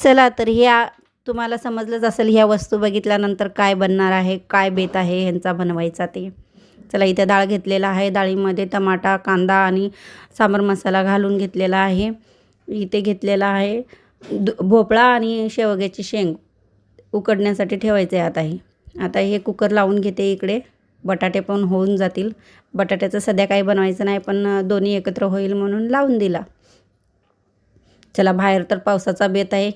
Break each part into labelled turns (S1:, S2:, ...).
S1: चला तर ह्या तुम्हाला समजलंच असेल ह्या वस्तू बघितल्यानंतर काय बनणार आहे, काय बेत आहे ह्यांचा बनवायचा ते. चला इथे डाळ घेतलेला आहे. डाळीमध्ये टमाटा, कांदा आणि सांबार मसाला घालून घेतलेला आहे. इथे घेतलेला आहे भोपळा आणि शेवग्याची शेंग उकडण्यासाठी ठेवायचे आहे आता हे कुकर लावून घेते इकडे. बटाटे पण होऊन जातील. बटाट्याचं सध्या काही बनवायचं नाही, पण दोन्ही एकत्र होईल म्हणून लावून दिला. चला बाहेर तर पावसाचा बेत आहे.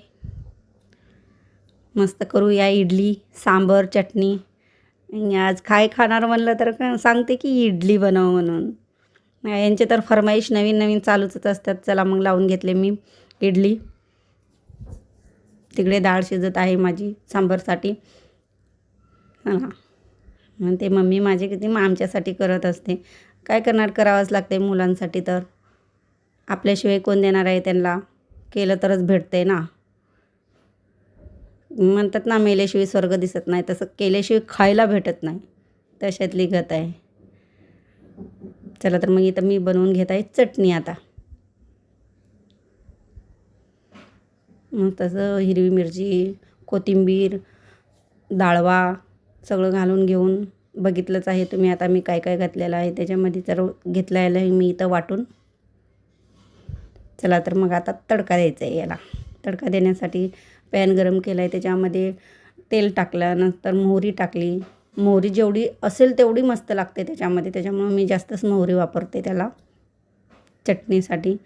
S1: मस्त करूया इडली, सांबर, चटणी. आणि आज काय खाणार म्हणलं तर सांगते की इडली बनव म्हणून. यांचे तर फरमाईश नवीन नवीन चालूच असतात. चला मग लावून घेतले मी इडली. तिकडे डाळ शिजत आहे माझी सांबारसाठी. हां, म्हणते मम्मी माझी किती आमच्यासाठी करत असते. काय करणार, करावंच लागते मुलांसाठी. तर आपल्याशिवाय कोण देणार आहे त्यांना, केलं तरच भेटते ना. म्हणतात ना मेल्याशिवाय स्वर्ग दिसत नाही, तसं केल्याशिवाय खायला भेटत नाही, तशातली गत आहे. चला तर मग इथं मी बनवून घेत आहे चटणी. आता मग तसं हिरवी मिरची, कोथिंबीर, डाळवा सगळं घालून घेऊन बघितलंच आहे तुम्ही. आता मी काय काय घातलेलं आहे त्याच्यामध्ये तर घेतलेलं आहे मी इथं वाटून. चला तर मग आता तडका द्यायचा आहे याला. तडका देण्यासाठी पॅन गरम केला आहे. त्याच्यामध्ये तेल टाकलं, नंतर मोहरी टाकली. मोहरी जेवढी असेल तेवढी मस्त लागते त्याच्यामध्ये, त्याच्यामुळं मी जास्तच मोहरी वापरते त्याला चटणीसाठी.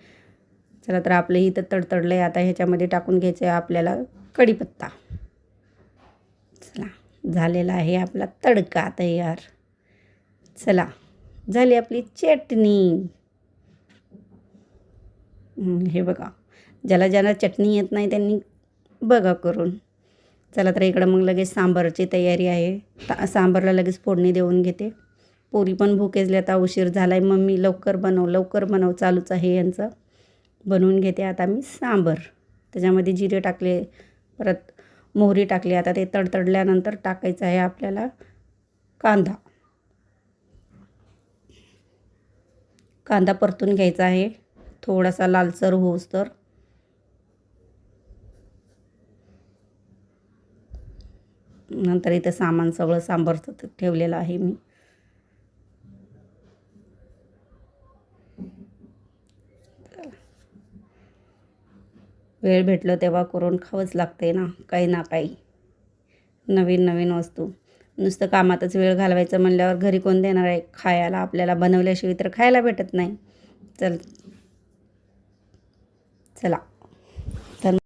S1: चला तर आपलं इथं तडतडलं आहे. आता ह्याच्यामध्ये टाकून घ्यायचं आहे आपल्याला कढीपत्ता. चला झालेला आहे आपला तडका तयार. चला झाली आपली चटणी. हे बघा, ज्याला ज्याला चटणी येत नाही त्यांनी बघा करून. चला तर इकडं मग लगेच सांबारची तयारी आहे. सांबारला लगेच फोडणी देऊन घेते. पोरी पण भुकेजली, आता उशीर झाला आहे. मम्मी लवकर बनव लवकर बनव चालूच आहे यांचं. बनवून घेते आता मी सांबार. त्याच्यामध्ये जिरे टाकले, परत मोहरी टाकली. आता ते तडतडल्यानंतर टाकायचं आहे आपल्याला कांदा. कांदा परतून घ्यायचा आहे थोडासा लालसर होऊस तर. नंतर इथं सामान सगळं सांबारचं ठेवलेलं आहे मी. वेळ भेटलं तेव्हा करून खावंच लागते ना, काही ना काही नवीन नवीन वस्तू. नुसतं कामातच वेळ घालवायचं म्हणल्यावर घरी कोण देणार आहे खायला आपल्याला, बनवल्याशिवाय तर खायला भेटत नाही. चला